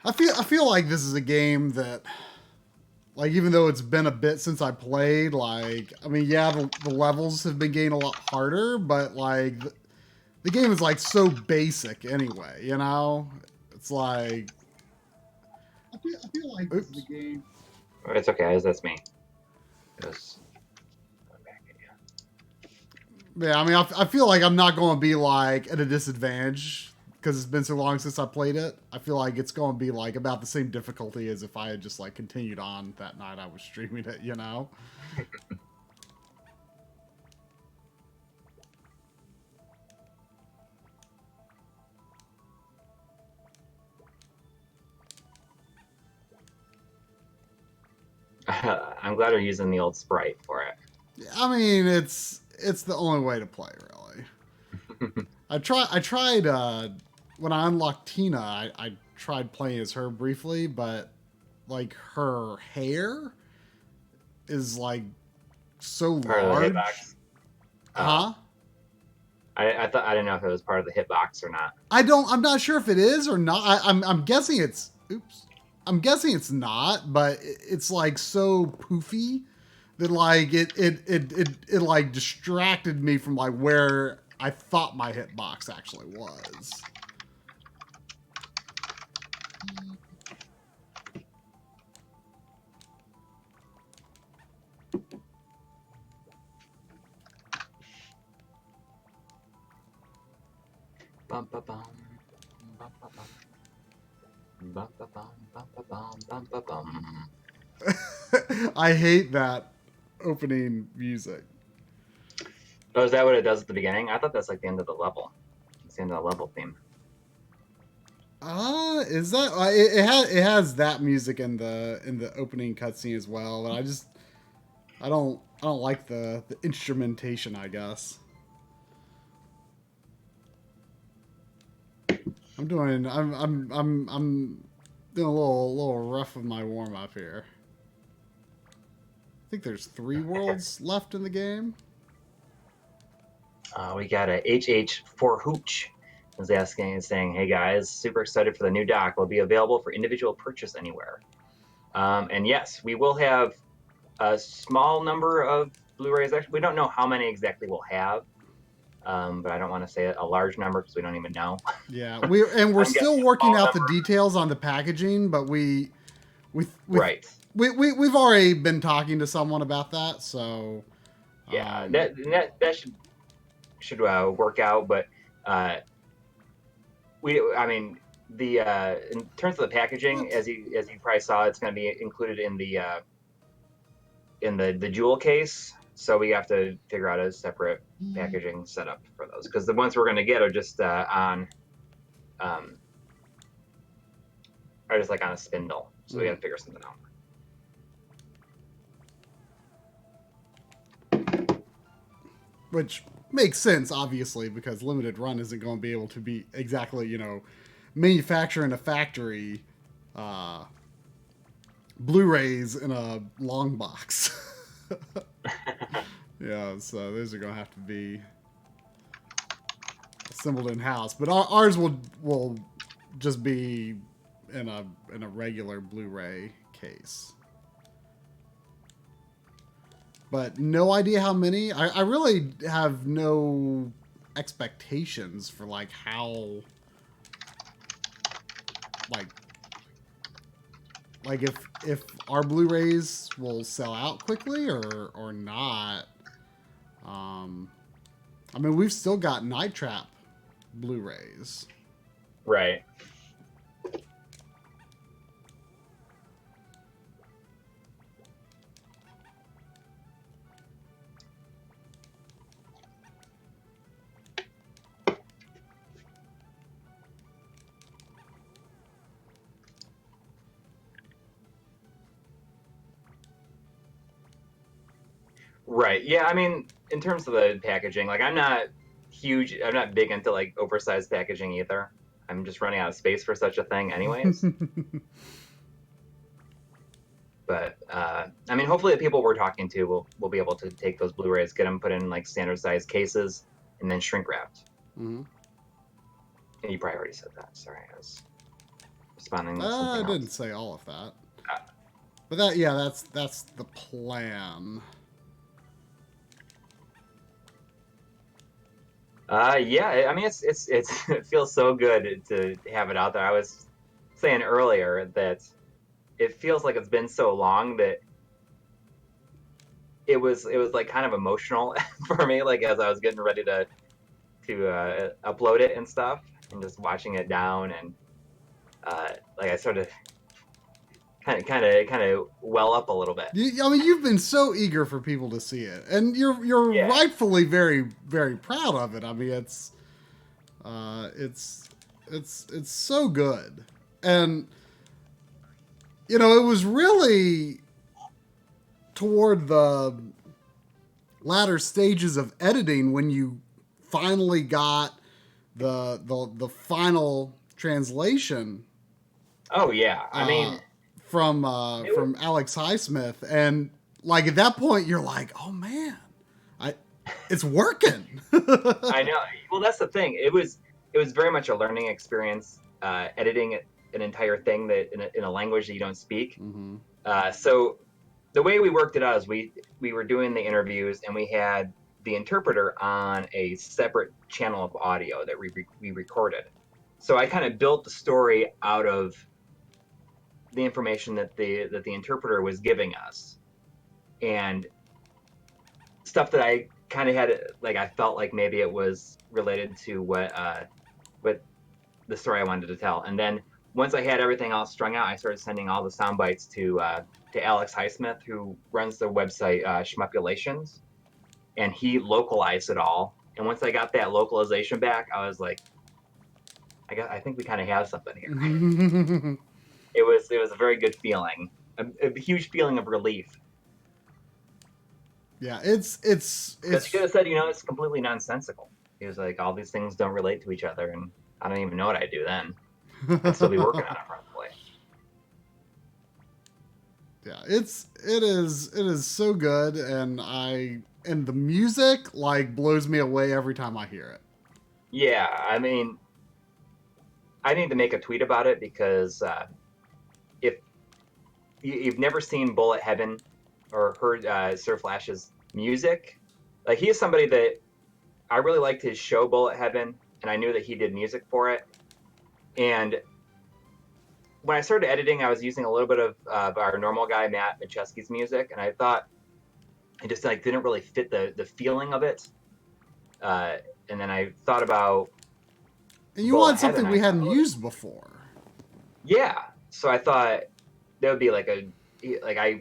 I feel like this is a game that, like, even though it's been a bit since I played, like, I mean, yeah, the levels have been getting a lot harder, but like the game is like so basic anyway, you know? It's like, I feel like this is a Oops. game. It's okay. That's me. It was. Yeah, I mean, I feel like I'm not going to be like at a disadvantage because it's been so long since I played it. I feel like it's going to be like about the same difficulty as if I had just like continued on that night I was streaming it, you know? I'm glad they're using the old sprite for it. I mean, it's the only way to play, really. I tried when I unlocked Tina, I tried playing as her briefly, but like her hair is like so Part of the large. hitbox. Huh? I thought I didn't know if it was part of the hitbox or not. I'm not sure if it is or not. I'm guessing it's. Oops. I'm guessing it's not, but it's like so poofy that like it like distracted me from like where I thought my hitbox actually was. Bum, ba, bum, bum, ba, bum. Bum, ba, bum, bum, ba, bum, bum, ba, bum. I hate that opening music. Oh, is that what it does at the beginning? I thought that's like the end of the level. It's the end of the level theme. Is that it has that music in the opening cutscene as well, but I don't like the instrumentation, I guess. I'm doing a little rough with my warm up here. I think there's 3 worlds left in the game. We got a HH for Hooch is asking and saying, "Hey guys, super excited for the new dock. Will be available for individual purchase anywhere." And yes, we will have a small number of Blu-rays. Actually, we don't know how many exactly we'll have, but I don't want to say a large number because we don't even know. Yeah, we're I'm still guessing a working small out the number. details on the packaging, but we Right. we've already been talking to someone about that, so Yeah, that should work out. But I mean, the in terms of the packaging, what? as you probably saw, it's going to be included in the jewel case. So we have to figure out a separate packaging setup for those because the ones we're going to get are just um, are just like on a spindle. So we got to figure something out. Which makes sense, obviously, because limited run isn't going to be able to be exactly, manufacture in a factory Blu-rays in a long box. Yeah, so those are going to have to be assembled in house. But ours will just be in a regular Blu-ray case. But no idea how many. I really have no expectations for like how like if our Blu-rays will sell out quickly or not. I mean, we've still got Night Trap Blu-rays. Right. Right. Yeah. I mean, in terms of the packaging, like I'm not huge. I'm not big into like oversized packaging either. I'm just running out of space for such a thing, anyways. But I mean, hopefully, the people we're talking to will be able to take those Blu-rays, get them put in like standard size cases, and then shrink wrapped. Mm-hmm. And you probably already said that. Sorry, I was responding to something I else. didn't say all of that. But that's the plan. Yeah, I mean, it feels so good to have it out there. I was saying earlier that it feels like it's been so long that it was like kind of emotional for me, like as I was getting ready to upload it and stuff, and just watching it down, and like I sort of kind of well up a little bit. I mean, you've been so eager for people to see it, and you're Yeah. rightfully very very proud of it. I mean, it's so good, and you know, it was really toward the latter stages of editing when you finally got the final translation. Oh yeah, I mean, from it was, Alex Highsmith, and like at that point you're like, oh man, it's working. I know. Well, that's the thing. It was very much a learning experience, editing an entire thing that in a language that you don't speak. Mm-hmm. So the way we worked it out is we were doing the interviews, and we had the interpreter on a separate channel of audio that we recorded. So I kind of built the story out of the information that the interpreter was giving us, and stuff that I kind of had, like I felt like maybe it was related to what the story I wanted to tell. And then once I had everything all strung out, I started sending all the sound bites to Alex Highsmith, who runs the website Schmupulations, and he localized it all. And once I got that localization back, I was like, I think we kind of have something here. It was a very good feeling, a huge feeling of relief. Yeah, it's Because he could have said, it's completely nonsensical. He was like, all these things don't relate to each other, and I don't even know what I'd do then. I'd still be working on it probably. Yeah, it is so good, and the music like blows me away every time I hear it. Yeah, I mean, I need to make a tweet about it, because if you've never seen Bullet Heaven or heard Sir Flash's music, like he is somebody that I really liked his show Bullet Heaven, and I knew that he did music for it. And when I started editing, I was using a little bit of our normal guy Matt McCheskey's music, and I thought it just like didn't really fit the feeling of it. And then I thought about, and you want something we hadn't used before. Yeah, so I thought that would be like I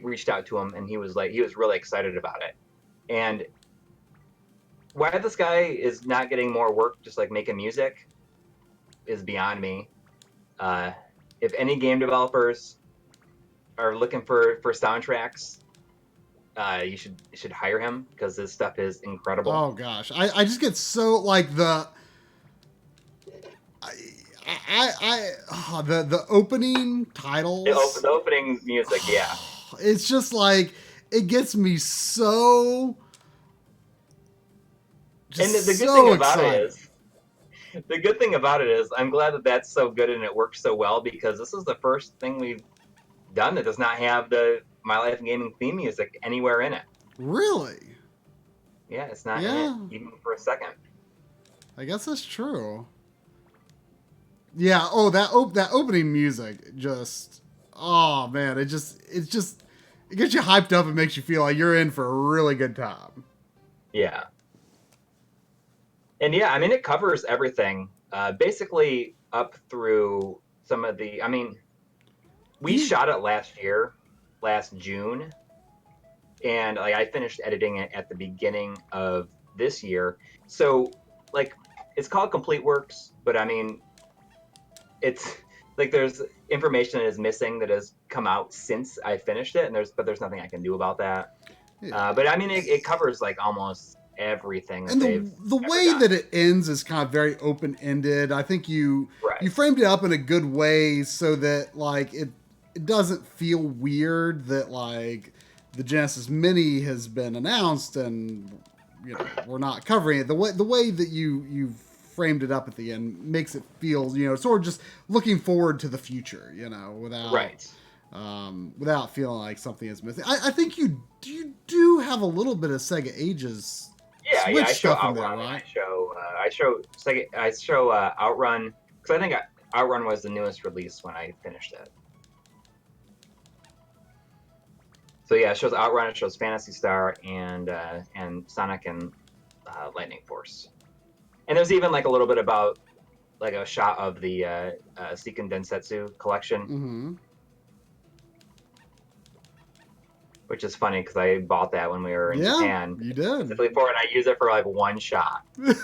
reached out to him, and he was really excited about it. And why this guy is not getting more work just like making music is beyond me. If any game developers are looking for soundtracks, you should hire him, because this stuff is incredible. Oh gosh, I just get so like the the opening titles, The opening music, yeah. It's just like it gets me so. And the good thing about it is, I'm glad that that's so good and it works so well, because this is the first thing we've done that does not have the My Life in Gaming theme music anywhere in it. Really? Yeah, it's not in it even for a second. I guess that's true. Yeah. Oh, that opening music just. Oh man, it gets you hyped up and makes you feel like you're in for a really good time. Yeah. And yeah, I mean, it covers everything, basically up through some of the. I mean, we shot it last June, and like I finished editing it at the beginning of this year. So like, it's called Complete Works, but I mean, it's like there's information that is missing that has come out since I finished it, and there's nothing I can do about that. Yeah. But I mean, it covers like almost everything. And the way that it ends is kind of very open-ended. I think you framed it up in a good way so that like it doesn't feel weird that like the Genesis Mini has been announced and we're not covering it. The way that you framed it up at the end makes it feel, you know, sort of just looking forward to the future, you know, without feeling like something is missing. I think you do have a little bit of Sega Ages Switch I show stuff in there, Outrun, right? I show Outrun, because I think Outrun was the newest release when I finished it. So yeah, it shows Outrun, it shows Phantasy Star, and Sonic and Lightning Force. And there's even like a little bit about like a shot of the Seiken Densetsu collection, Mm-hmm. which is funny because I bought that when we were in Japan. You did. Specifically for it, and I use it for like one shot. And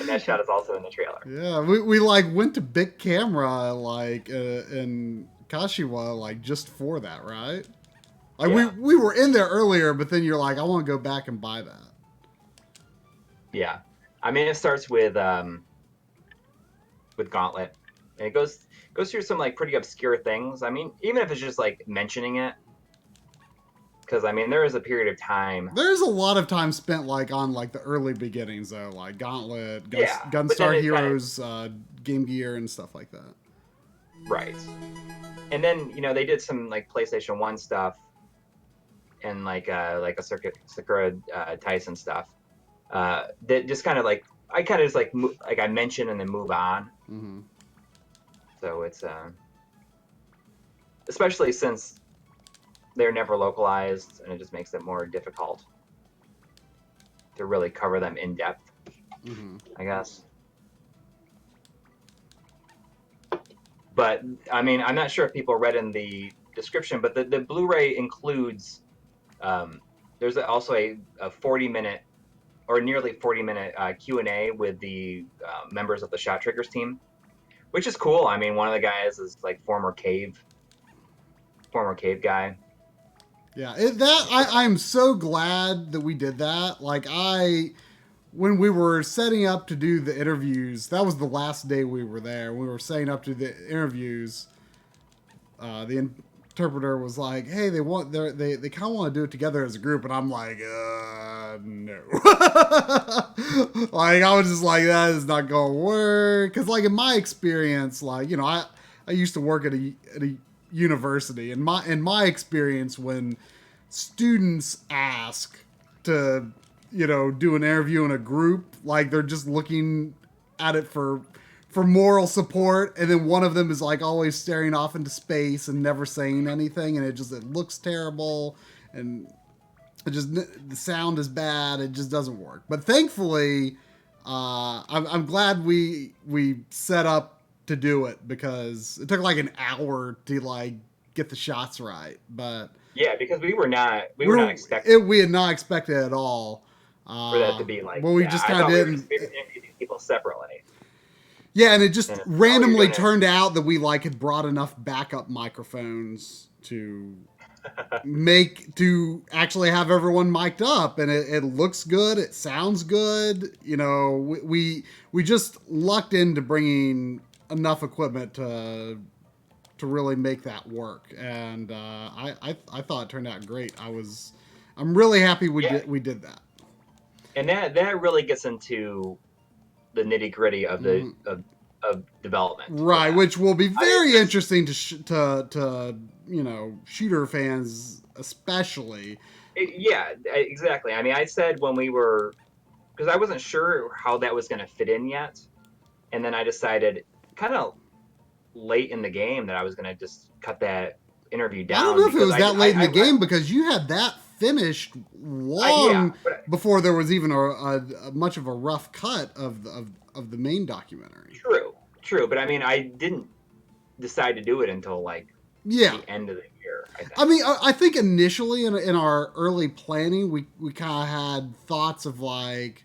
that shot is also in the trailer. Yeah, we like went to Big Camera like in Kashiwa like just for that, right? Like we were in there earlier, but then you're like, I want to go back and buy that. Yeah, I mean it starts with Gauntlet, and it goes through some like pretty obscure things. I mean, even if it's just like mentioning it, because I mean there is a period of time. There's a lot of time spent like on like the early beginnings though, like Gauntlet, Gunstar Heroes, Game Gear, and stuff like that. Right, and then you know they did some like PlayStation 1 stuff, and like a Sakura Tyson stuff. That just kind of like I kind of just like I mention and then move on. Mm-hmm. So it's especially since they're never localized, and it just makes it more difficult to really cover them in depth. Mm-hmm. I guess. But I mean, I'm not sure if people read in the description, but the Blu-ray includes there's also a 40-minute or nearly 40-minute Q&A with the members of the Shot Triggers team, which is cool. I mean, one of the guys is like former cave guy. Yeah, I'm so glad that we did that. Like when we were setting up to do the interviews, that was the last day we were there. We were setting up to the interviews. The interpreter was like, "Hey, they kind of want to do it together as a group," and I'm like, no. Like I was just like, that is not gonna work. Because like in my experience, like you know, I used to work at a university, and in my experience, when students ask to you know do an interview in a group, like they're just looking at it for moral support, and then one of them is like always staring off into space and never saying anything, and it looks terrible, and the sound is bad. It just doesn't work. But thankfully, I'm glad we set up to do it, because it took like an hour to like get the shots right. But yeah, because we were not expecting it. We had not expected at all for that to be like. Well, we just kind of didn't. We were interviewing people separately. Yeah, and it just randomly turned out that we like had brought enough backup microphones to actually have everyone mic'd up, and it looks good, it sounds good. You know, we just lucked into bringing enough equipment to really make that work, and I thought it turned out great. I'm really happy we did that. And that really gets into the nitty gritty of the of development, right? Which will be very interesting to you know shooter fans especially. Yeah, exactly. I mean, I said when we were, because I wasn't sure how that was going to fit in yet, and then I decided kind of late in the game that I was going to just cut that interview down. I don't know if it was that late in the game, because you had that finished long before there was even a much of a rough cut of the main documentary. True, but I mean, I didn't decide to do it until like the end of the year. I mean, I think initially in our early planning, we kind of had thoughts of like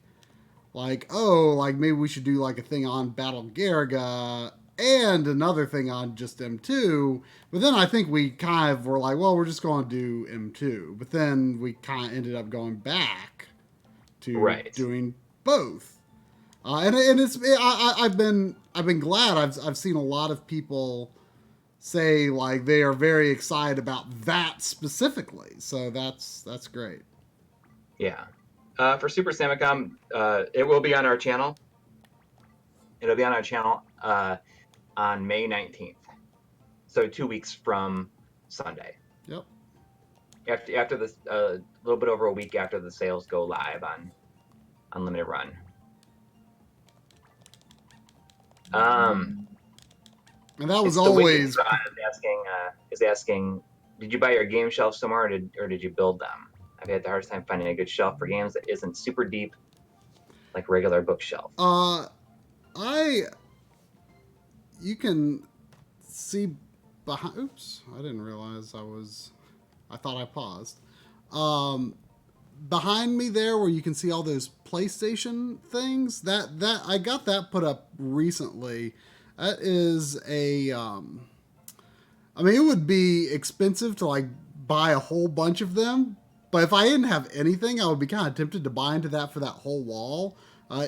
maybe we should do like a thing on Battle Garaga and another thing on just M2. But then I think we kind of were like, well, we're just going to do M2. But then we kind of ended up going back to doing both. And I've been glad. I've seen a lot of people say like they are very excited about that specifically. So that's great. Yeah. For Super Samicom, it will be on our channel. It'll be on our channel on May 19th. So 2 weeks from Sunday. Yep. After this, a little bit over a week after the sales go live on Unlimited Run. And that was always is asking, did you buy your game shelf somewhere, or did you build them? I've had the hardest time finding a good shelf for games that isn't super deep, like regular bookshelf. You can see behind. Oops, I didn't realize I thought I paused. Behind me there, where you can see all those PlayStation things, that I got that put up recently. That is a. I mean, it would be expensive to like buy a whole bunch of them, but if I didn't have anything, I would be kind of tempted to buy into that for that whole wall. I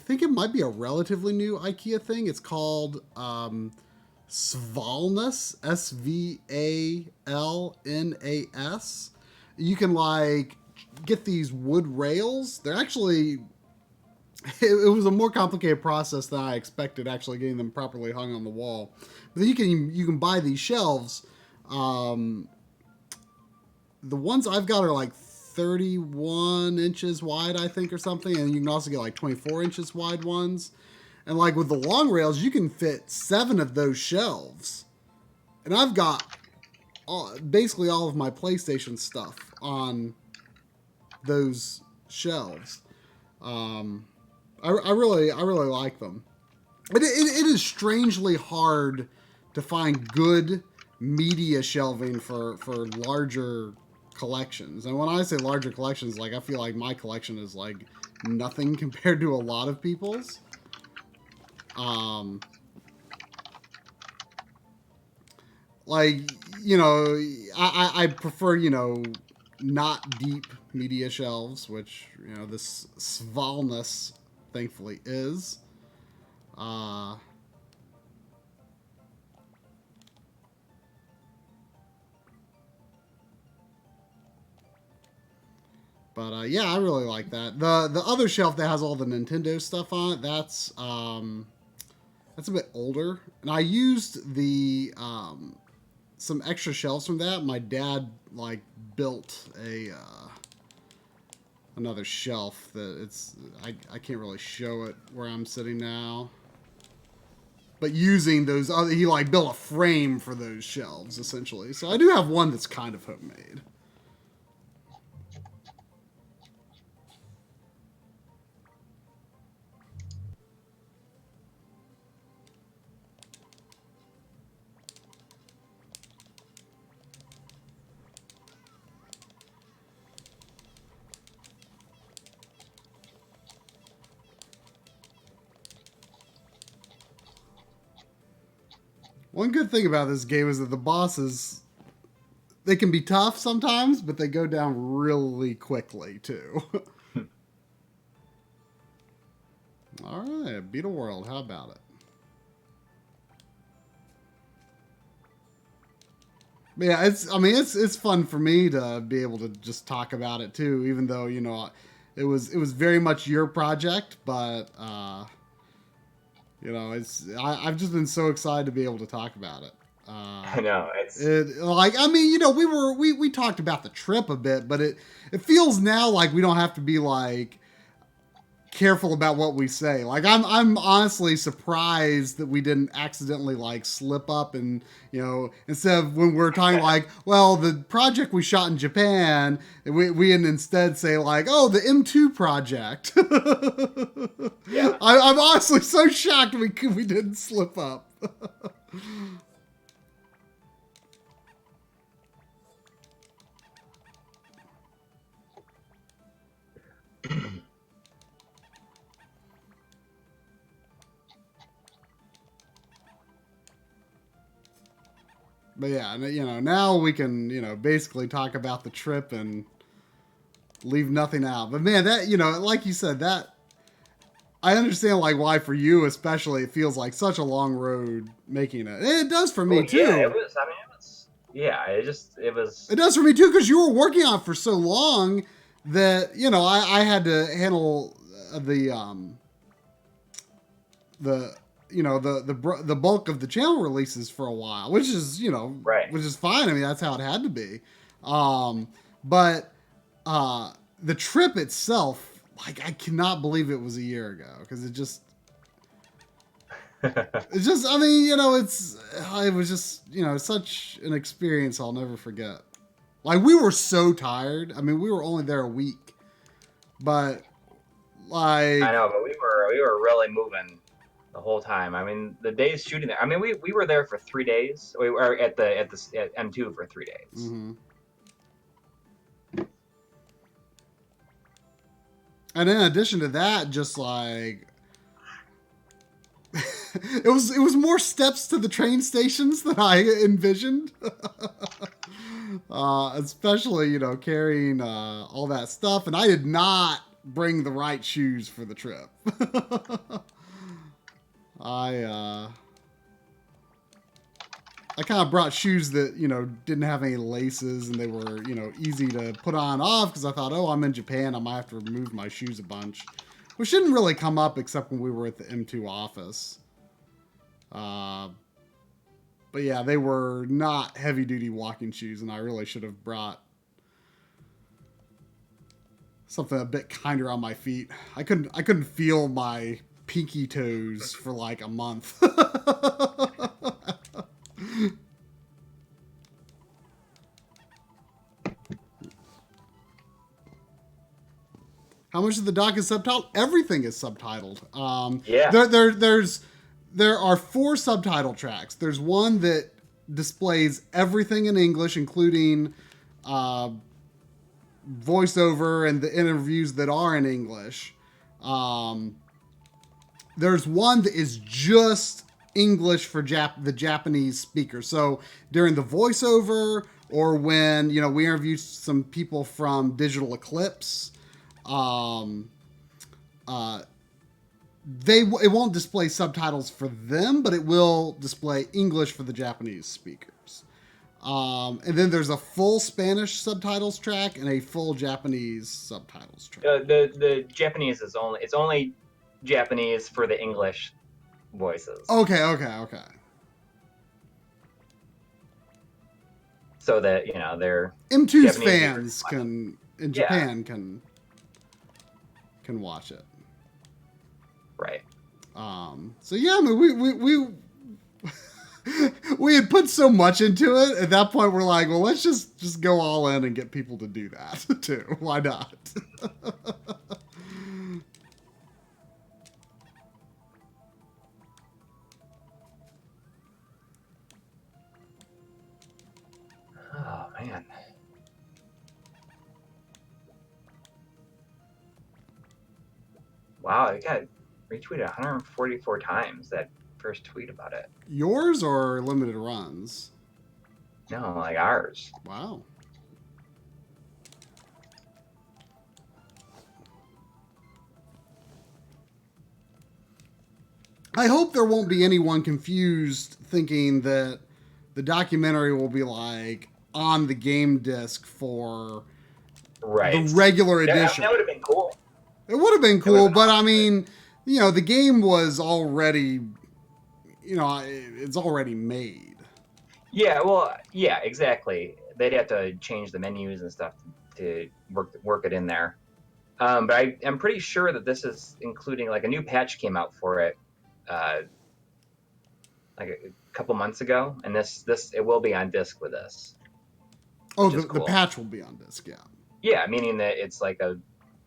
think it might be a relatively new IKEA thing. It's called Svalnas, Svalnas. You can like get these wood rails. They're actually, it was a more complicated process than I expected, actually getting them properly hung on the wall. But then you can buy these shelves. The ones I've got are like 31 inches wide, I think, or something. And you can also get like 24 inches wide ones. And like with the long rails, you can fit 7 of those shelves. And I've got basically all of my PlayStation stuff on those shelves. I really like them. It is strangely hard to find good media shelving for larger collections. And when I say larger collections, like I feel like my collection is like nothing compared to a lot of people's. Like, you know, I prefer, you know, not deep media shelves, which, you know, this Svalnas thankfully is. But yeah, I really like that. The other shelf that has all the Nintendo stuff on it, that's a bit older. And I used the some extra shelves from that. My dad like built another shelf that I can't really show it where I'm sitting now. But using those other, he like built a frame for those shelves essentially. So I do have one that's kind of homemade. One good thing about this game is that the bosses, they can be tough sometimes, but they go down really quickly, too. All right, beat a world. How about it? But yeah, it's fun for me to be able to just talk about it, too, even though, you know, it was very much your project, but you know, I've just been so excited to be able to talk about it. I know you know, we talked about the trip a bit, but it feels now like we don't have to be like careful about what we say. Like I'm honestly surprised that we didn't accidentally like slip up and, you know, instead of when we're talking like, well, the project we shot in Japan, we instead say like, oh, the M2 project. Yeah. I'm honestly so shocked we didn't slip up. But yeah, you know, now we can, you know, basically talk about the trip and leave nothing out. But man, that, you know, like you said, that I understand like why for you especially it feels like such a long road making it. And it does for me too. Yeah, it was. I mean, it was. Yeah, it was. It does for me too because you were working on it for so long that, you know, I had to handle the you know the bulk of the channel releases for a while, which is, you know, Right. which is fine. I mean, that's how it had to be. But the trip itself, like, I cannot believe it was a year ago, because it's just, I mean, you know, it was just, you know, such an experience I'll never forget. Like, we were so tired. I mean, we were only there a week, but like, I know, but we were really moving the whole time. I mean, the days shooting there. I mean, we were there for 3 days. We were at M2 for 3 days. mm-hmm. And in addition to that, just like it was more steps to the train stations than I envisioned. Especially, you know, carrying all that stuff, and I did not bring the right shoes for the trip. I kind of brought shoes that, you know, didn't have any laces, and they were, you know, easy to put on off, because I thought, oh, I'm in Japan, I might have to remove my shoes a bunch, which didn't really come up except when we were at the M2 office. But yeah, they were not heavy duty walking shoes, and I really should have brought something a bit kinder on my feet. I couldn't feel my pinky toes for like a month. How much of the doc is subtitled? Everything is subtitled. Yeah. There are 4 subtitle tracks. There's one that displays everything in English, including voiceover and the interviews that are in English. There's one that is just English for the Japanese speaker. So during the voiceover, or when, you know, we interviewed some people from Digital Eclipse, it won't display subtitles for them, but it will display English for the Japanese speakers. And then there's a full Spanish subtitles track and a full Japanese subtitles track. The Japanese is only Japanese for the English voices. Okay. So that, you know, they're M2's Japanese fans in Japan can watch it. Right. So yeah, I mean, we had put so much into it. At that point, we're like, well, let's just go all in and get people to do that too. Why not? Oh man. Wow, it got retweeted 144 times, that first tweet about it. Yours or limited runs? No, like ours. Wow. I hope there won't be anyone confused thinking that the documentary will be like on the game disc for the regular edition. That would have been cool. It would have been cool, but I mean, you know, the game was already, you know, it's already made. Yeah, well, yeah, exactly. They'd have to change the menus and stuff to work it in there. But I'm pretty sure that this is including, like, a new patch came out for it, like a couple months ago, and this it will be on disc with this. Oh, the patch will be on disc, yeah. Yeah, meaning that it's like a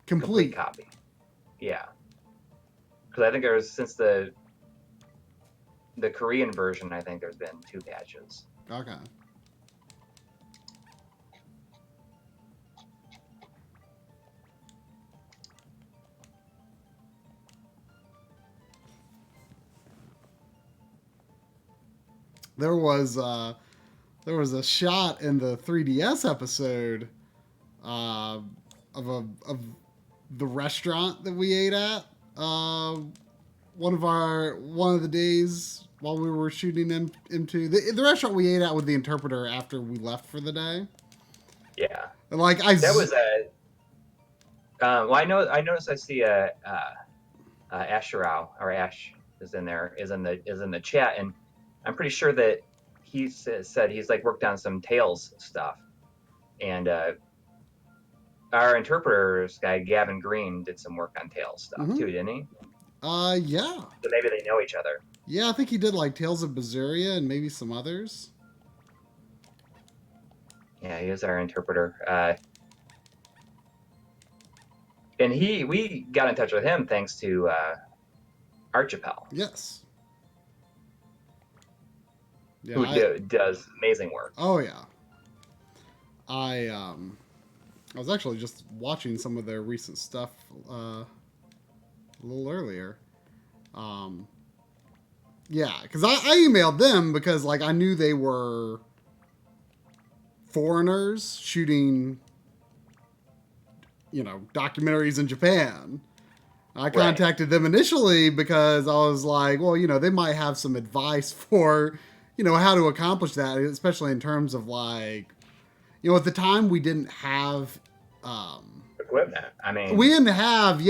complete copy. Yeah, because I think there's, since the Korean version, I think there's been 2 patches. Okay. There was a shot in the 3DS episode of the restaurant that we ate at one of the days while we were shooting M2. The restaurant we ate at with the interpreter after we left for the day. Yeah. And like Well, I noticed I see Asherau or Ash is in there is in the chat, and I'm pretty sure that he said he's like worked on some Tails stuff, and our interpreters guy Gavin Green did some work on Tails stuff too, didn't he? Yeah. So maybe they know each other. Yeah, I think he did like Tales of Berseria and maybe some others. Yeah, he is our interpreter. And we got in touch with him thanks to Archipel. Yes. Yeah, who does amazing work. Oh yeah. I was actually just watching some of their recent stuff a little earlier. Yeah, because I emailed them because like I knew they were foreigners shooting, documentaries in Japan. I contacted them initially because I was like, well, they might have some advice for, how to accomplish that, especially in terms of like, at the time we didn't have equipment. I mean, we didn't have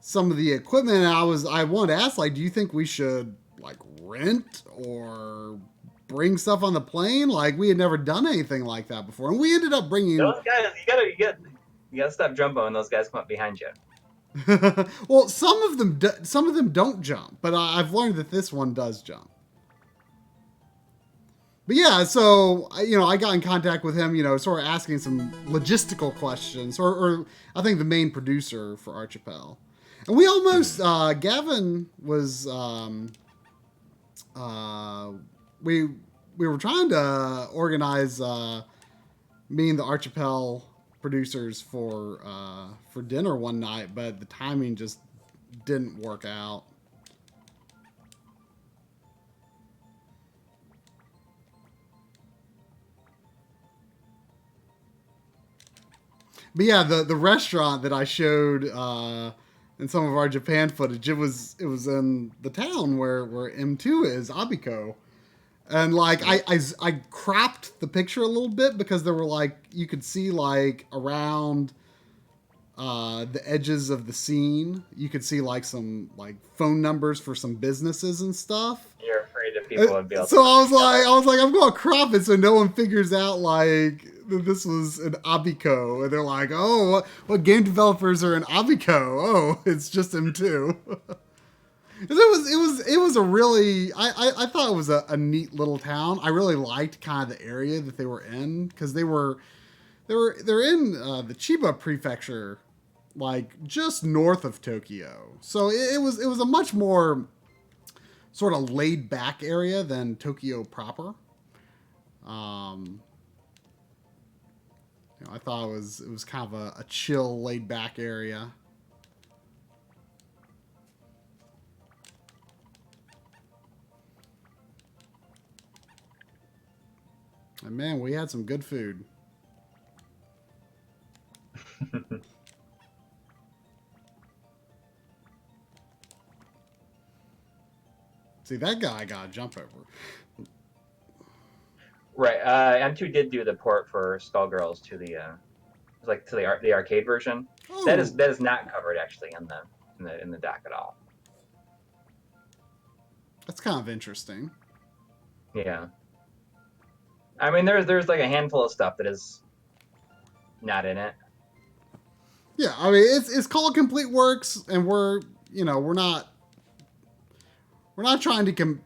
some of the equipment. And I wanted to ask, like, do you think we should like rent or bring stuff on the plane? Like, we had never done anything like that before, and we ended up bringing those guys. You gotta stop jumbo, and those guys come up behind you. Well, some of them don't jump, but I've learned that this one does jump. But yeah, so I got in contact with him, sort of asking some logistical questions, or I think the main producer for Archipel, and we almost Gavin was we were trying to organize me and the Archipel producers for dinner one night, but the timing just didn't work out. But yeah, the restaurant that I showed in some of our Japan footage, it was in the town where M2 is, Abiko. And like I cropped the picture a little bit because there were like you could see like around the edges of the scene, you could see like some like phone numbers for some businesses and stuff. You're afraid that people would be able. So I was like, I'm going to crop it so no one figures out like that this was an Abiko, and they're like, oh, what game developers are in Abiko? Oh, it's just M2. It was a really I thought it was a neat little town. I really liked kind of the area that they were in because they're in the Chiba prefecture, like just north of Tokyo. So it was a much more sort of laid back area than Tokyo proper. I thought it was kind of a chill, laid back area. And man, we had some good food. See, that guy got a jump over. Right. M2 did do the port for Skullgirls to the the arcade version. Oh. That is not covered actually in the dock at all. That's kind of interesting. Yeah. I mean, there's like a handful of stuff that is not in it. Yeah, I mean it's called Complete Works, and we're not trying to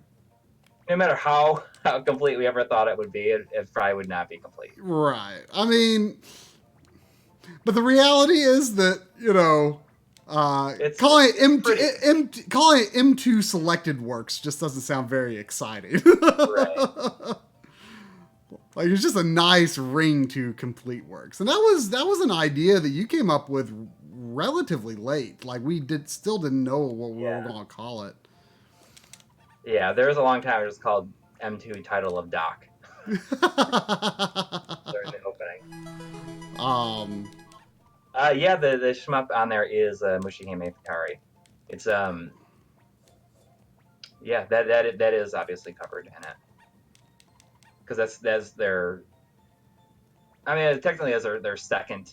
no matter how complete we ever thought it would be, it probably would not be complete. Right. I mean, but the reality is that calling it M2 Selected Works just doesn't sound very exciting. Right. Like, it's just a nice ring to Complete Works, and that was an idea that you came up with relatively late. Like, we still didn't know what we were going to call it. Yeah, there was a long time it was called M2 Title of Doc. During the opening. Yeah, the shmup on there is Mushihime Futari. It's yeah, that is obviously covered in it. Because that's their, I mean, technically as their second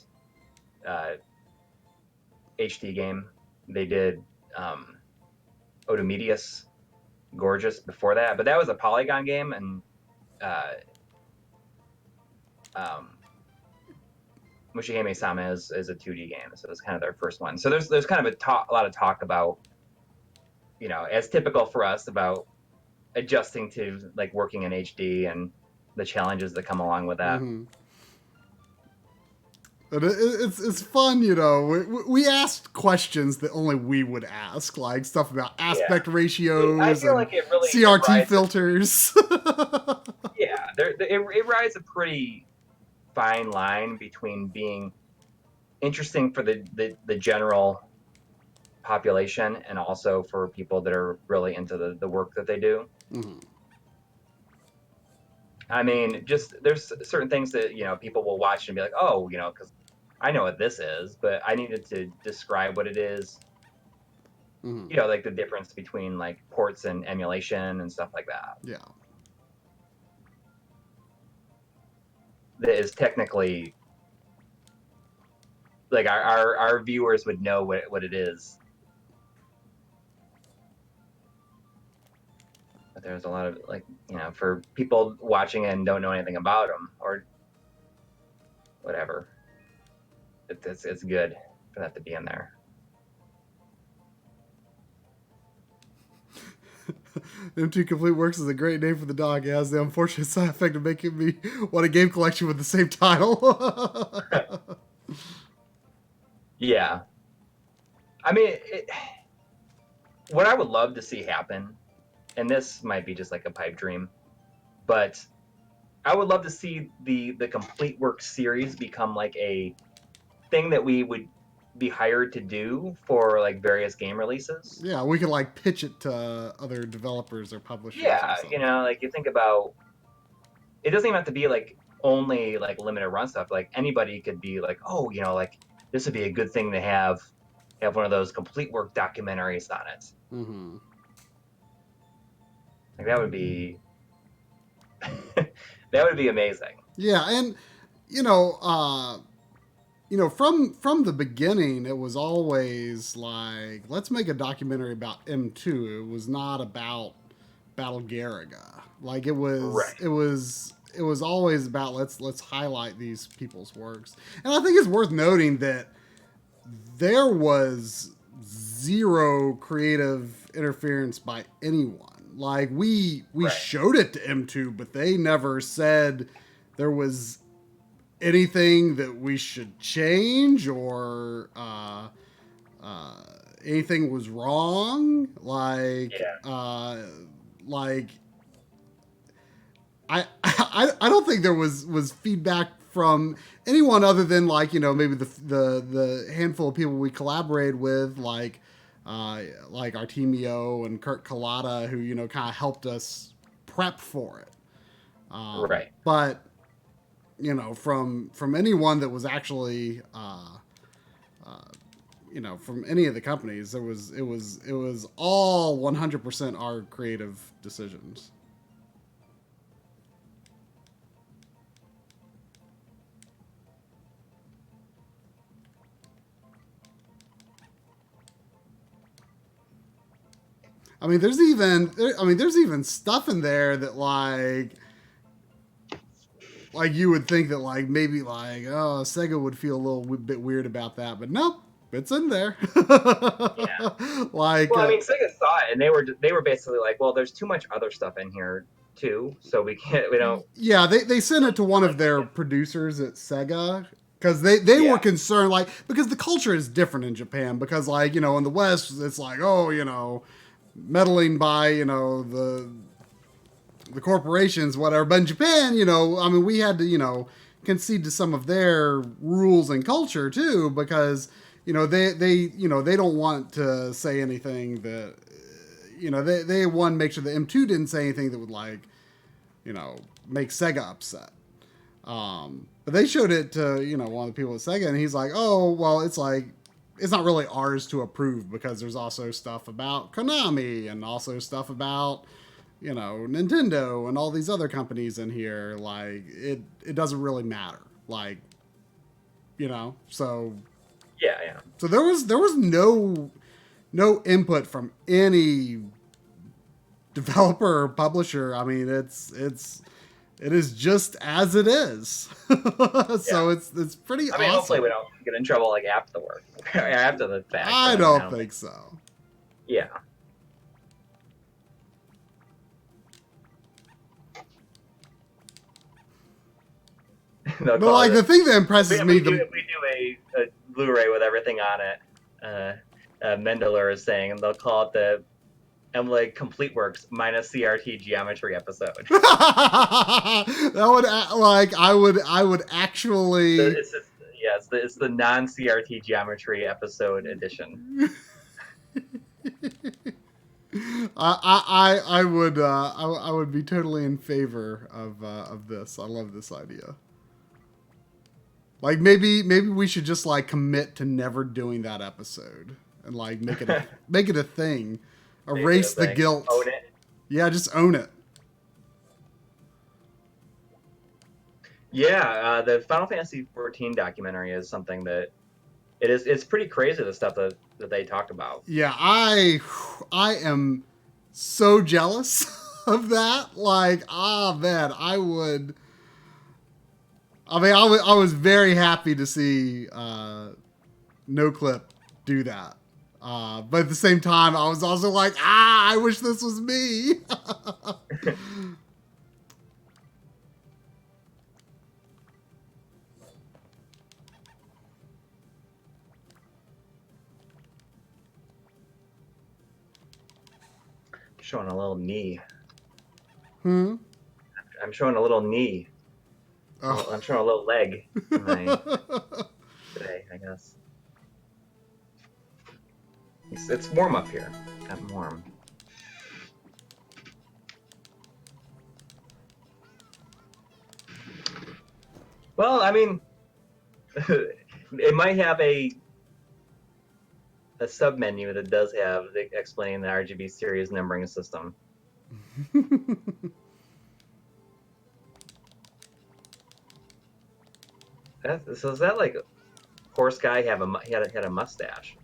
HD game. They did Odomedius Gorgeous before that, but that was a Polygon game, and uh, um, Mushihime-sama is a 2D game, so it's kind of their first one. So there's kind of a lot of talk about, as typical for us, about adjusting to like working in HD and the challenges that come along with that. Mm-hmm. And it's fun, we asked questions that only we would ask, like stuff about aspect ratios I feel and like it really CRT filters. It rides a pretty fine line between being interesting for the general population and also for people that are really into the work that they do. Mm-hmm. I mean, just there's certain things that people will watch and be like, oh, because I know what this is, but I needed to describe what it is. Mm-hmm. Like the difference between like ports and emulation and stuff like that. Yeah. That is technically like our viewers would know what it is. But there's a lot of like, for people watching and don't know anything about them or whatever, it's good for that to be in there. M2 Complete Works is a great name for the dog. It has the unfortunate side effect of making me want a game collection with the same title. Yeah. I mean, what I would love to see happen, and this might be just like a pipe dream, but I would love to see the Complete Works series become like a thing that we would be hired to do for like various game releases. Yeah, we could like pitch it to other developers or publishers. Yeah, or like you think about, it doesn't even have to be like only like limited run stuff. Like anybody could be like, oh, like this would be a good thing to have one of those Complete Work documentaries on it. Mm-hmm. Like that would be that would be amazing. Yeah, and from the beginning, it was always like, let's make a documentary about M2. It was not about Battle Garaga. Like it was, right. it was always about let's highlight these people's works. And I think it's worth noting that there was zero creative interference by anyone. Like we right. showed it to M2, but they never said there was anything that we should change or anything was wrong. Like, I don't think there was feedback from anyone other than like, maybe the handful of people we collaborated with, like Artemio and Kurt Collada, who, kind of helped us prep for it. Right. But, from anyone that was actually, from any of the companies, it was all 100% our creative decisions. I mean, there's even stuff in there that like you would think that like maybe like, oh, Sega would feel a little bit weird about that, but nope, it's in there. Yeah. Like, well, I mean, Sega saw it and they were basically like, well, there's too much other stuff in here too, so we don't. Yeah, they sent it to one of their producers at Sega. Because they were concerned, like, because the culture is different in Japan. Because, like, in the West, it's like, oh, meddling by, the corporations, whatever. But in Japan, I mean, we had to, concede to some of their rules and culture, too. Because, they don't want to say anything that, they want to make sure that M2 didn't say anything that would, like, make Sega upset. But they showed it to, one of the people at Sega, and he's like, oh, well, it's like, it's not really ours to approve because there's also stuff about Konami and also stuff about, Nintendo and all these other companies in here. Like, it doesn't really matter. Like, so Yeah, yeah. So there was no input from any developer or publisher. I mean, it is just as it is. So Yeah. it's pretty I mean, hopefully awesome. we don't get in trouble like after the work, after the fact. I But, I mean, don't think so. Yeah. They'll But call like it the thing that impresses if me, we do a Blu-ray with everything on it, Mendeler is saying, and they'll call it the MLiG Complete Works minus CRT Geometry episode. that would I would actually. It's the non-CRT Geometry episode edition. I would be totally in favor of this. I love this idea. Like maybe we should just like commit to never doing that episode and like make it a thing. Erase the guilt. Own it. Yeah, just own it. Yeah, the Final Fantasy XIV documentary is something that it's pretty crazy, the stuff that they talked about. Yeah, I am so jealous of that. Like, man, I was very happy to see NoClip do that. But at the same time, I was also like, I wish this was me. Showing a little knee. Hmm? I'm showing a little knee. Oh. I'm showing a little leg today, I guess. It's warm up here. I'm warm. Well, I mean, it might have a sub-menu that does have explaining the RGB series numbering system. So is that like horse guy had a mustache?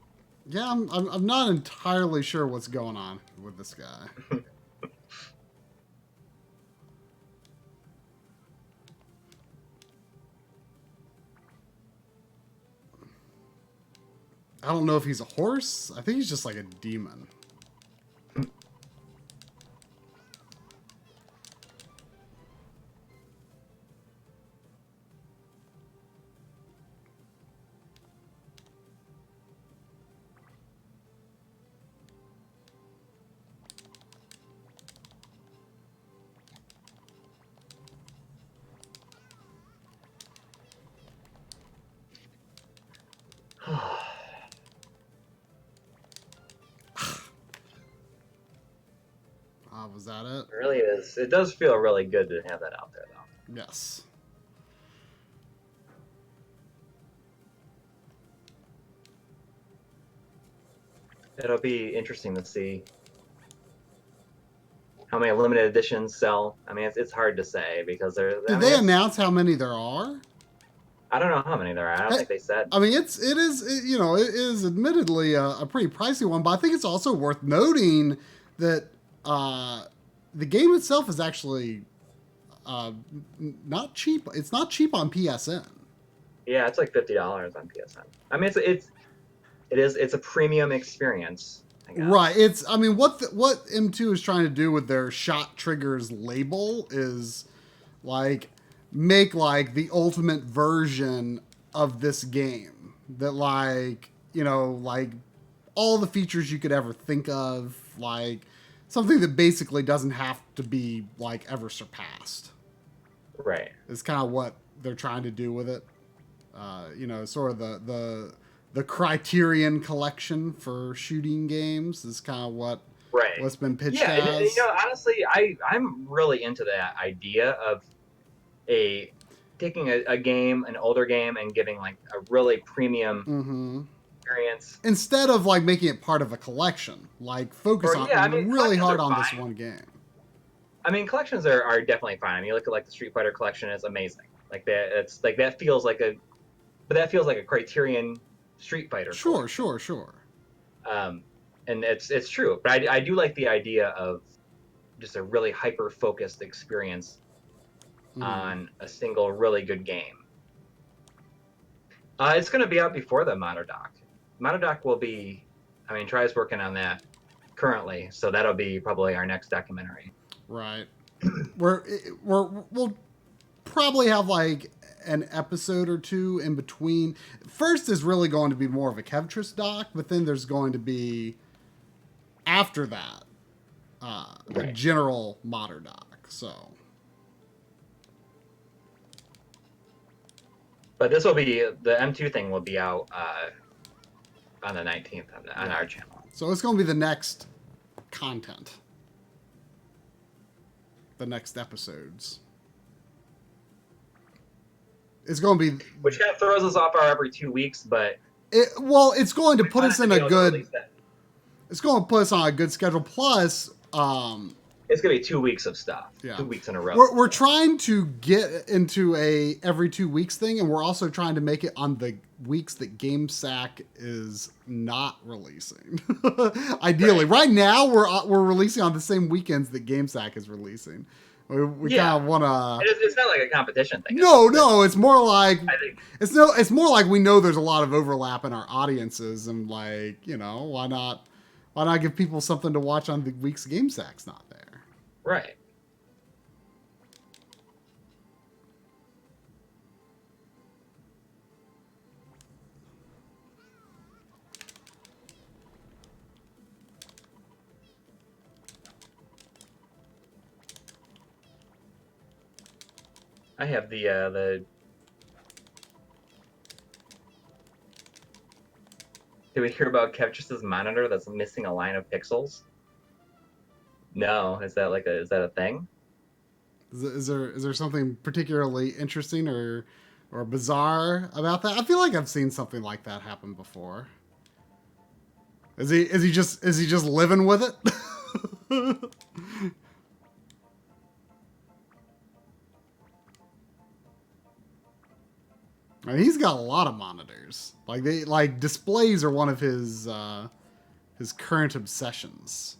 Yeah, I'm not entirely sure what's going on with this guy. I don't know if he's a horse. I think he's just like a demon. Was that it? It really is. It does feel really good to have that out there, though. Yes. It'll be interesting to see how many limited editions sell. I mean, it's hard to say because Did they announce how many there are? I don't know how many there are. I don't think they said. I mean, it is admittedly a pretty pricey one, but I think it's also worth noting that the game itself is actually not cheap. It's not cheap on PSN. Yeah, it's like $50 on PSN. I mean, it's a premium experience. I guess. Right. I mean, what M2 is trying to do with their Shot Triggers label is like make like the ultimate version of this game that like all the features you could ever think of, like something that basically doesn't have to be like ever surpassed. Right. It's kind of what they're trying to do with it. Sort of the Criterion collection for shooting games is kind of what's been pitched as. And, honestly, I'm really into that idea of taking a game, an older game, and giving like a really premium experience instead of like making it part of a collection. Like focus really hard on this one game. I mean, collections are definitely fine. I mean, you look at like the Street Fighter collection; it's amazing. Like that, that feels like a Criterion Street Fighter Sure, collection. sure. And it's true, but I do like the idea of just a really hyper focused experience on a single really good game. It's going to be out before the Monodoc. Monodoc will be, I mean, Try's working on that currently, so that'll be probably our next documentary. Right. We'll probably have like an episode or two in between. First is really going to be more of a Kevtris doc, but then there's going to be after that a general modder doc. So, but this will be the M2 thing will be out on the 19th on our channel. So it's going to be the next content, the next episodes. It's going to be, which kind of throws us off our every 2 weeks, but it's going to put us in a good. It's going to put us on a good schedule. Plus, it's going to be 2 weeks of stuff. Yeah. 2 weeks in a row. We're trying to get into a every 2 weeks thing, and we're also trying to make it on the weeks that GameSack is not releasing. Ideally, right now we're releasing on the same weekends that GameSack is releasing. We kind of want to. It's not like a competition thing. No, it's more like it's more like we know there's a lot of overlap in our audiences, and like why not give people something to watch on the weeks GameSack's not there. Right. I have the. Did we hear about Kevtris's monitor that's missing a line of pixels? No, is that a thing? Is there something particularly interesting or bizarre about that? I feel like I've seen something like that happen before. Is he just living with it? I mean, he's got a lot of monitors. Like displays are one of his current obsessions.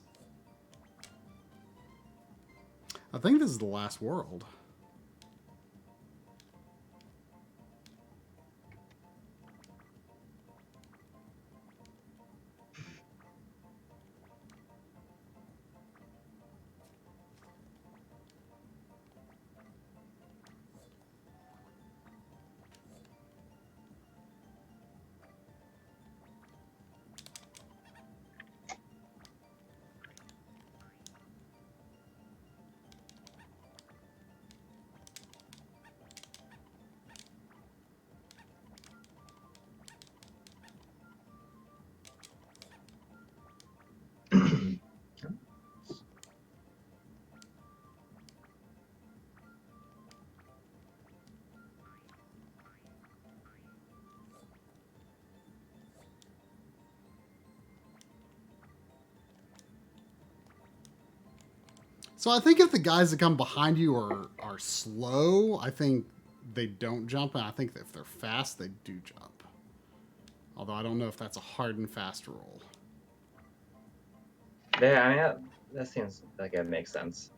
I think this is the last world. So I think if the guys that come behind you are slow, I think they don't jump, and I think if they're fast, they do jump. Although I don't know if that's a hard and fast rule. Yeah, I mean that seems like it makes sense.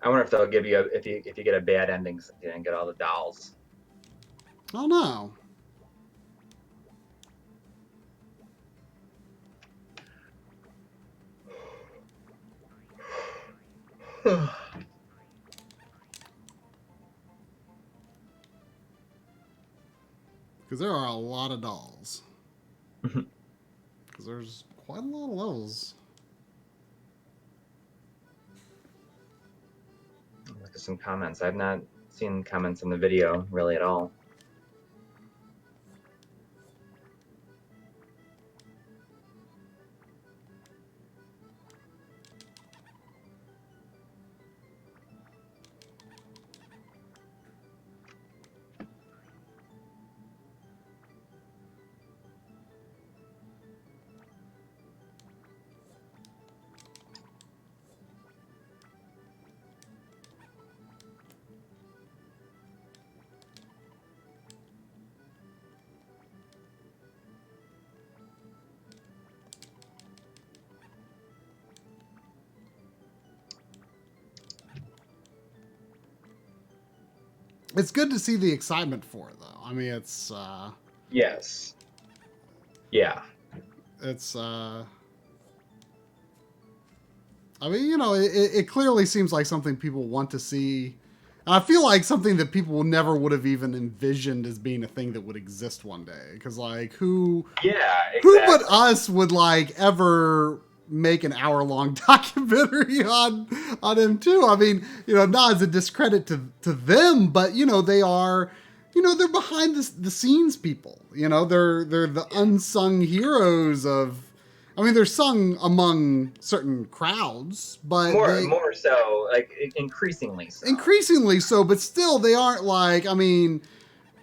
I wonder if they'll give you if you get a bad ending since you didn't get all the dolls. Oh no. Because there are a lot of dolls. Because there's quite a lot of levels. Look at some comments. I've not seen comments in the video really at all. it's good to see the excitement for it, though. I mean, it's Yes. Yeah. it's I mean, you know, it clearly seems like something people want to see. And I feel like something that people never would have even envisioned as being a thing that would exist one day. Because, like, who but us would, like, ever make an hour-long documentary on him, too? I mean, you know, not as a discredit to them, but, you know, they are, you know, they're behind the scenes people. You know, they're the unsung heroes of... I mean, they're sung among certain crowds, but more so, like increasingly so. Increasingly so, but still, they aren't like. I mean,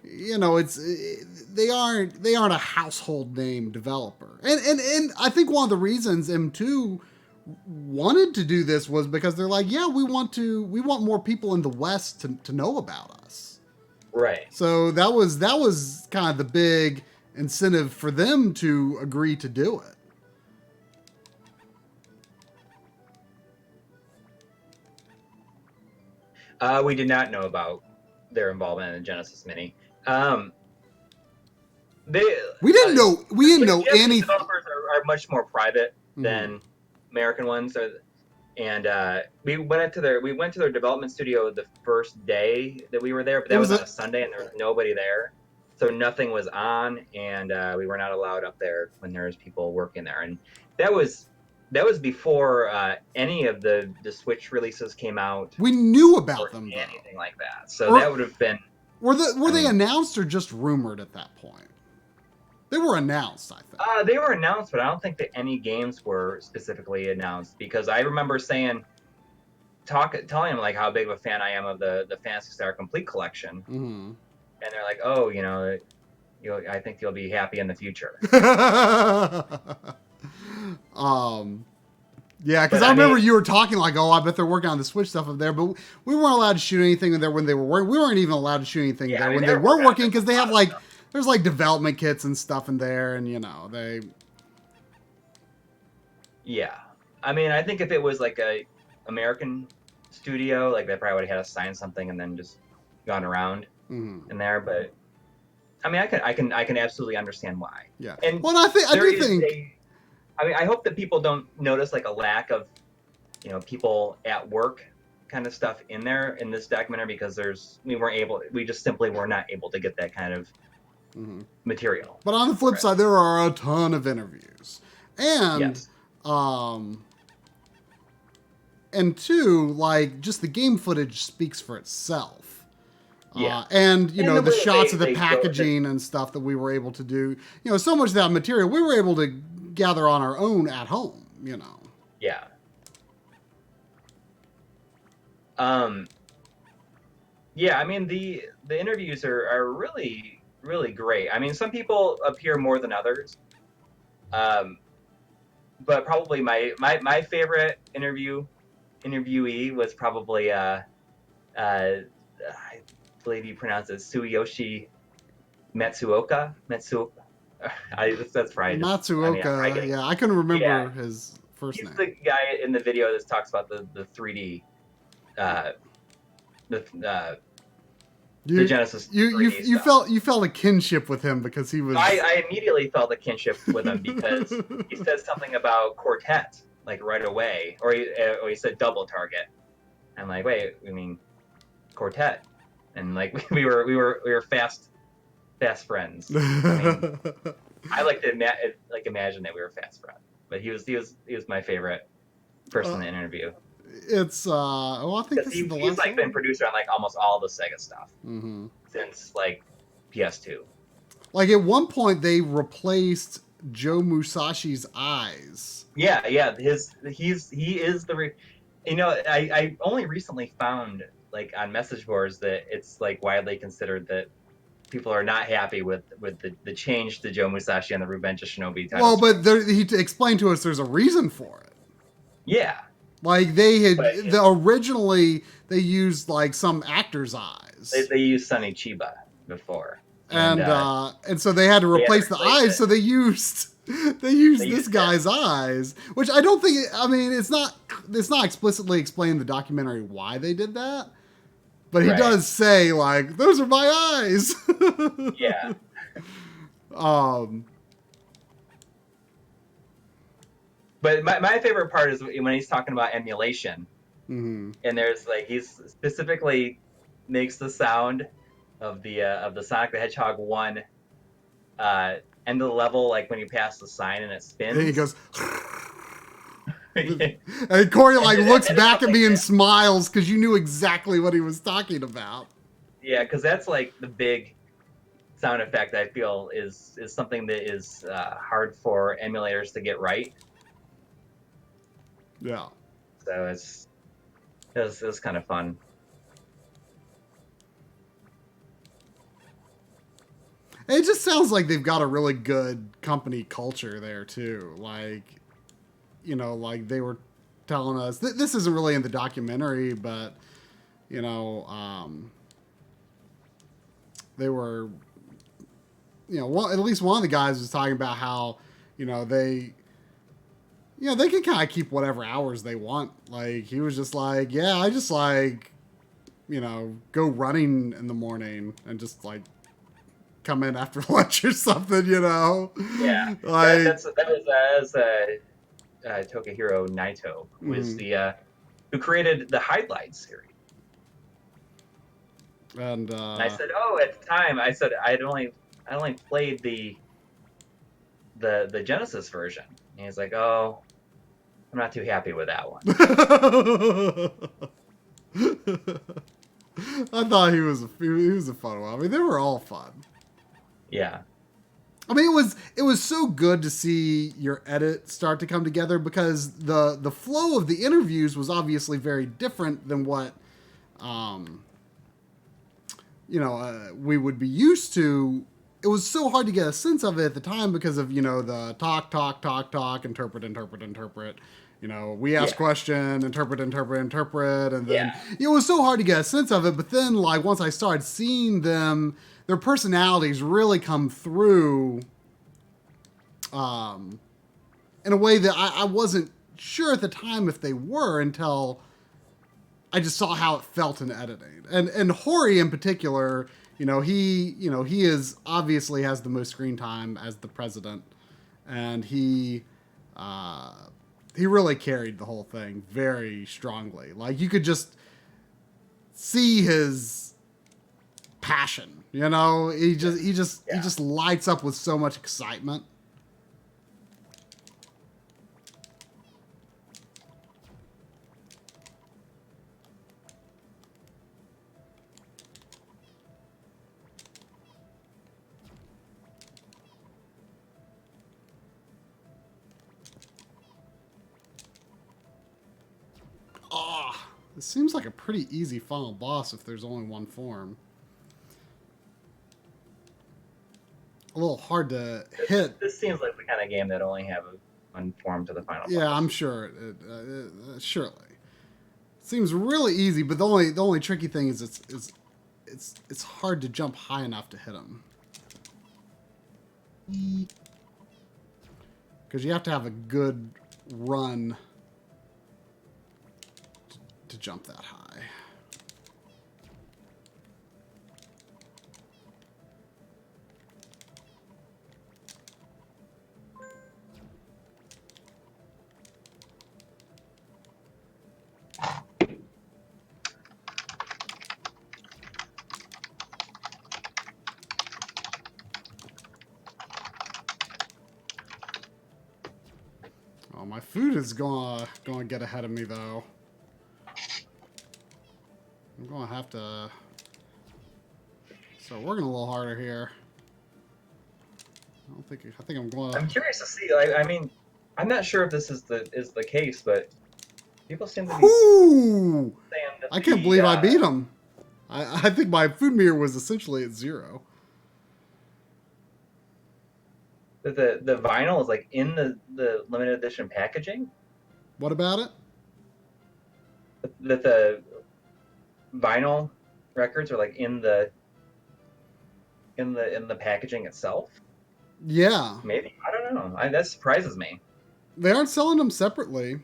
you know, they aren't a household name developer, and I think one of the reasons M2 wanted to do this was because they're like, yeah, we want more people in the West to know about us. Right. So that was kind of the big incentive for them to agree to do it. We did not know about their involvement in the Genesis Mini. We didn't know anything. Developers are much more private than American ones, and we went to their development studio the first day that we were there, but that was on a Sunday, and there was nobody there, so nothing was on, and we were not allowed up there when there was people working there, and that was before any of the Switch releases came out. We knew about them, though. Anything like that. So that would have been... Were they announced or just rumored at that point? They were announced, I think. They were announced, but I don't think that any games were specifically announced, because I remember telling them like how big of a fan I am of the Phantasy Star Complete collection, and they're like, "Oh, you know, I think you'll be happy in the future." Yeah, because I remember you were talking like, "Oh, I bet they're working on the Switch stuff up there," but we weren't allowed to shoot anything there when they were working. We weren't even allowed to shoot anything there when they were working, because they have like there's like development kits and stuff in there, and you know they. Yeah, I mean, I think if it was like a American studio, like they probably would have had us sign something and then just gone around in there. But I mean, I can absolutely understand why. Yeah, and well, I do think. I mean, I hope that people don't notice like a lack of, you know, people at work kind of stuff in there in this documentary, because we just simply were not able to get that kind of material. But on the flip side, there are a ton of interviews, and yes. And two, like, just the game footage speaks for itself. Yeah. And, you know, the shots of the packaging and stuff that we were able to do, you know, so much of that material we were able to gather on our own at home, you know. Yeah. Yeah, I mean, the interviews are really, really great. I mean, some people appear more than others. But probably my favorite interviewee was probably I believe you pronounce it Tsuyoshi Matsuoka. That's right. Matsuoka. I couldn't remember his first name. He's the guy in the video that talks about the 3D, the Genesis. You felt a kinship with him because he was. I immediately felt a kinship with him because he said something about Quartet like right away, or he said double target. I'm like, wait, I mean Quartet, and like we were fast friends. I mean, I like to imagine that we were fast friends, but he was my favorite person in the interview. It's well, I think he's like been producer on like almost all the Sega stuff since like PS2. Like at one point they replaced Joe Musashi's eyes. Yeah, he is the. You know, I only recently found like on message boards that it's like widely considered that people are not happy with the change to Joe Musashi and the Revenge of Shinobi titles. Well, but he explained to us there's a reason for it. Yeah. Like they had originally they used like some actor's eyes. They used Sonny Chiba before, and so they had to replace the eyes. So they used this guy's eyes, which I don't think. I mean, it's not explicitly explained in the documentary why they did that. But he Right. does say, like, those are my eyes. Yeah. But my favorite part is when he's talking about emulation, mm-hmm. and there's like he's specifically makes the sound of the Sonic the Hedgehog 1 end of the level, like when you pass the sign and it spins. And he goes, Yeah. and Coury like looks that back at me and that. smiles because you knew exactly what he was talking about. Yeah, because that's like the big sound effect I feel is something that is hard for emulators to get right. Yeah. So it was kind of fun. It just sounds like they've got a really good company culture there too. Like, you know, like they were telling us this isn't really in the documentary, but you know, they were, you know, at least one of the guys was talking about how, you know, they can kind of keep whatever hours they want. Like he was just like, yeah, I just like, you know, go running in the morning and just like come in after lunch or something, you know. Yeah, Like that was Tokihiro Naito, who is the who created the Highlight series. And I said, oh, at the time, I said I only played the Genesis version. And he's like, oh, I'm not too happy with that one. I thought he was a fun one. I mean, they were all fun. Yeah. I mean, it was so good to see your edit start to come together because the flow of the interviews was obviously very different than what, we would be used to. It was so hard to get a sense of it at the time because of, you know, the talk, interpret. You know, we ask question, interpret, and then it was so hard to get a sense of it. But then, like, once I started seeing them, their personalities really come through in a way that I wasn't sure at the time if they were until I just saw how it felt in editing. And Hori in particular, he is obviously has the most screen time as the president, and he really carried the whole thing very strongly. Like you could just see his passion. He just lights up with so much excitement. It seems like a pretty easy final boss if there's only one form. A little hard to hit. This seems like the kind of game that only have one form to the final boss. Yeah, I'm sure. Surely. It seems really easy, but the only tricky thing is it's hard to jump high enough to hit him. Because you have to have a good run to jump that high. Oh, my food is gonna get ahead of me though. I'm gonna have to start working a little harder here. I think I'm going. I'm curious to see. I mean, I'm not sure if this is the case, but people seem to be saying that I can't believe I beat him. I think my food meter was essentially at 0. That the vinyl is like in the limited edition packaging. What about it? That the vinyl records are like in the packaging itself. Yeah. Maybe, I don't know. That surprises me. They aren't selling them separately.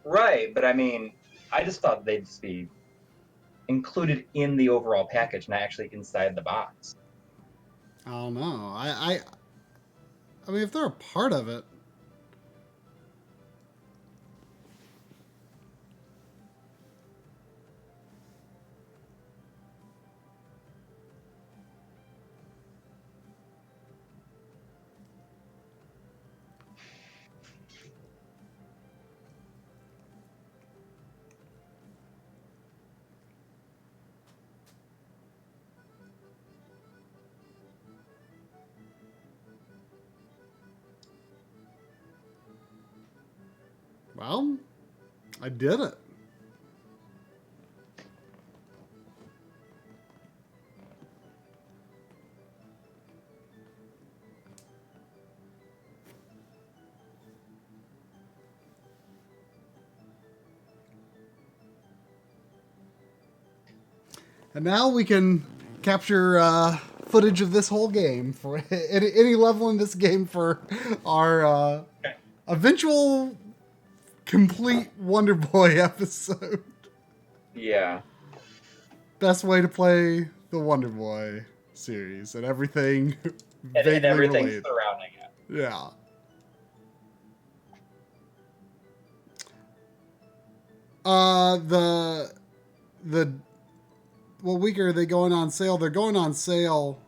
Right, but I mean, I just thought they'd just be included in the overall package, not actually inside the box. I don't know. I mean, if they're a part of it. Well, I did it. And now we can capture footage of this whole game for any level in this game for our eventual complete Wonder Boy episode. Yeah. Best way to play the Wonder Boy series and everything vaguely and everything related. surrounding it. Yeah. The what week are they going on sale? They're going on sale.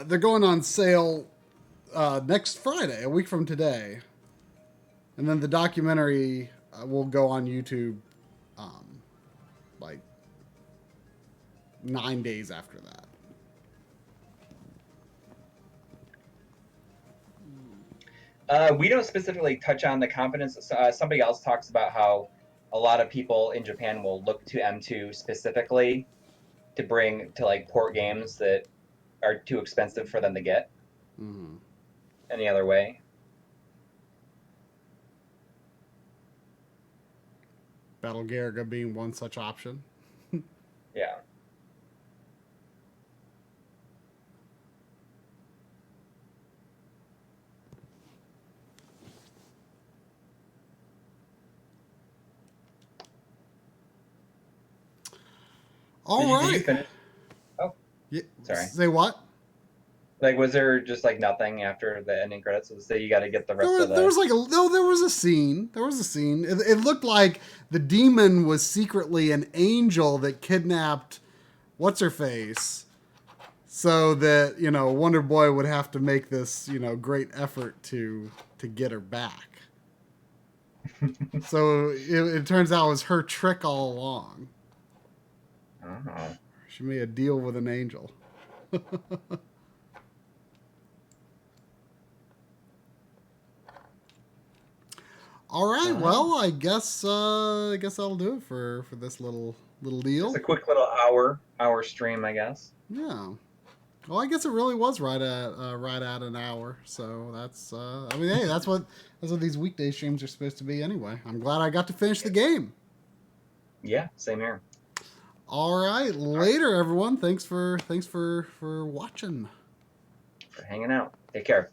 They're going on sale next Friday, a week from today, and then the documentary will go on YouTube like 9 days after that. We don't specifically touch on the confidence. Somebody else talks about how a lot of people in Japan will look to M2 specifically to bring to like port games that are too expensive for them to get any other way. Battle Garaga being one such option. Yeah. All right. Did you finish? Oh, yeah. Sorry. Say what? Like, was there just like nothing after the ending credits? So you got to get the rest of the. There was like there was a scene. There was a scene. It looked like the demon was secretly an angel that kidnapped what's her face, so that Wonder Boy would have to make this great effort to get her back. So it turns out it was her trick all along. Oh. She made a deal with an angel. All right. Well, I guess that'll do it for this little deal. Just a quick little hour stream, I guess. Yeah. Well, I guess it really was right at an hour. So that's I mean, hey, that's what these weekday streams are supposed to be anyway. I'm glad I got to finish the game. Yeah, same here. All right, later everyone. Thanks for watching. For hanging out. Take care.